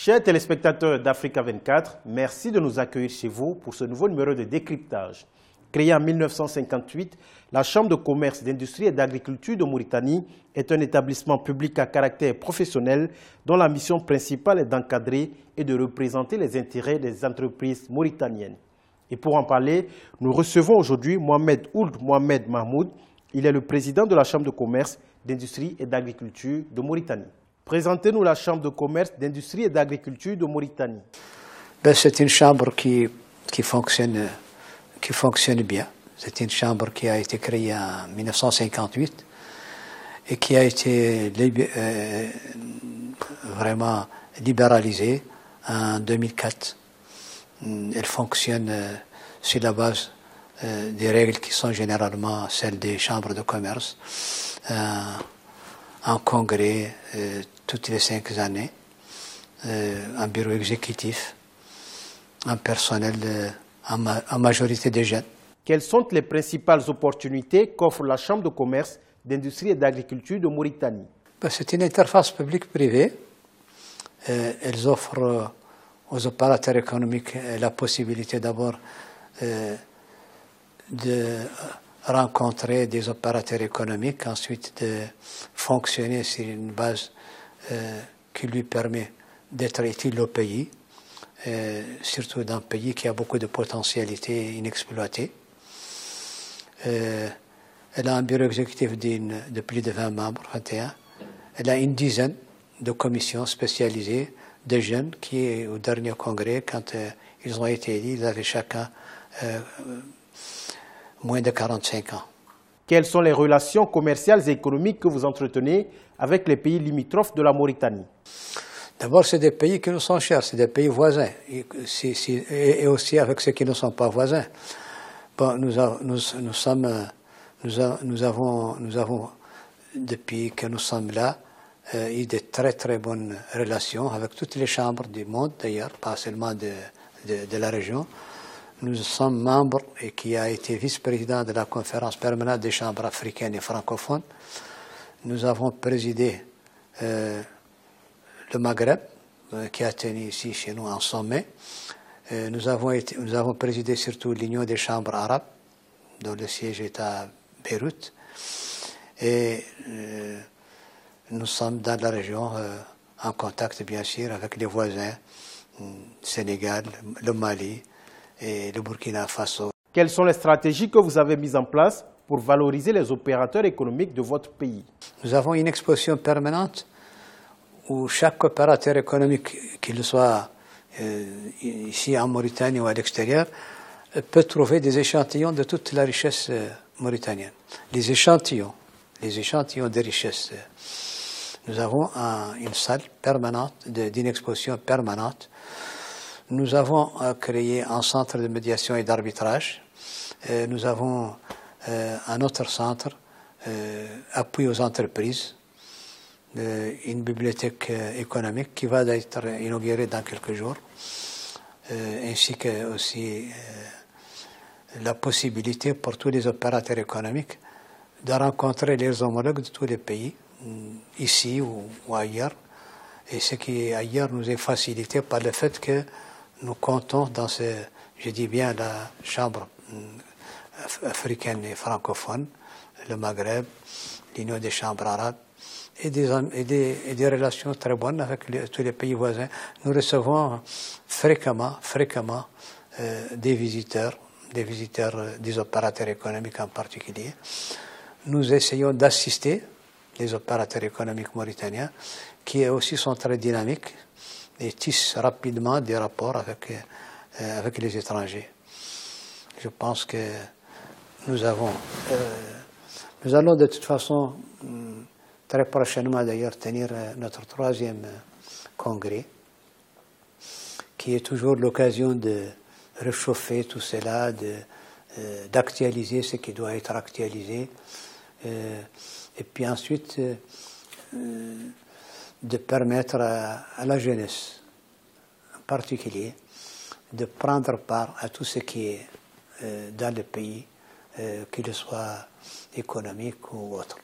Chers téléspectateurs d'Africa 24, merci de nous accueillir chez vous pour ce nouveau numéro de décryptage. Créée en 1958, la Chambre de commerce, d'industrie et d'agriculture de Mauritanie est un établissement public à caractère professionnel dont la mission principale est d'encadrer et de représenter les intérêts des entreprises mauritaniennes. Et pour en parler, nous recevons aujourd'hui Mohamed Ould Mohamed Mahmoud. Il est le président de la Chambre de commerce, d'industrie et d'agriculture de Mauritanie. Présentez-nous la Chambre de commerce, d'industrie et d'agriculture de Mauritanie. C'est une chambre qui fonctionne bien. C'est une chambre qui a été créée en 1958 et qui a été vraiment libéralisée en 2004. Elle fonctionne sur la base des règles qui sont généralement celles des chambres de commerce, en congrès toutes les 5 années, un bureau exécutif, un personnel en majorité des jeunes. Quelles sont les principales opportunités qu'offre la Chambre de commerce, d'industrie et d'agriculture de Mauritanie? C'est une interface publique-privée. Elles offrent aux opérateurs économiques la possibilité d'abord de rencontrer des opérateurs économiques, ensuite de fonctionner sur une base qui lui permet d'être utile au pays, surtout dans un pays qui a beaucoup de potentialités inexploitées. Elle a un bureau exécutif de plus de 20 membres, 21. Elle a une dizaine de commissions spécialisées de jeunes qui, au dernier congrès, quand ils ont été élus, ils avaient chacun moins de 45 ans. Quelles sont les relations commerciales et économiques que vous entretenez avec les pays limitrophes de la Mauritanie? D'abord, c'est des pays qui nous sont chers, c'est des pays voisins, et aussi avec ceux qui ne sont pas voisins. Bon, nous avons, depuis que nous sommes là, eu de très très bonnes relations avec toutes les chambres du monde, d'ailleurs, pas seulement de la région. Nous sommes membres et qui a été vice-président de la conférence permanente des chambres africaines et francophones. Nous avons présidé le Maghreb, qui a tenu ici chez nous en sommet. Nous avons présidé surtout l'Union des chambres arabes, dont le siège est à Beyrouth. Et nous sommes dans la région en contact, bien sûr, avec les voisins, Sénégal, le Mali et le Burkina Faso. Quelles sont les stratégies que vous avez mises en place pour valoriser les opérateurs économiques de votre pays? Nous avons une exposition permanente où chaque opérateur économique, qu'il soit ici en Mauritanie ou à l'extérieur, peut trouver des échantillons de toute la richesse mauritanienne. Les échantillons de richesse. Nous avons une salle permanente, d'une exposition permanente. Nous avons créé un centre de médiation et d'arbitrage. Nous avons un autre centre, appui aux entreprises, une bibliothèque économique qui va être inaugurée dans quelques jours, ainsi que aussi la possibilité pour tous les opérateurs économiques de rencontrer les homologues de tous les pays, ici ou ailleurs, et ce qui ailleurs nous est facilité par le fait que nous comptons dans je dis bien la Chambre africaine et francophone, le Maghreb, l'Union des chambres arabes, et des relations très bonnes avec tous les pays voisins. Nous recevons fréquemment des visiteurs des opérateurs économiques en particulier. Nous essayons d'assister les opérateurs économiques mauritaniens qui aussi sont très dynamiques et tissent rapidement des rapports avec les étrangers. Je pense que nous allons de toute façon très prochainement d'ailleurs tenir notre 3e congrès, qui est toujours l'occasion de réchauffer tout cela, d'actualiser ce qui doit être actualisé, et puis ensuite de permettre à la jeunesse en particulier de prendre part à tout ce qui est dans le pays, qu'il soit économique ou autre.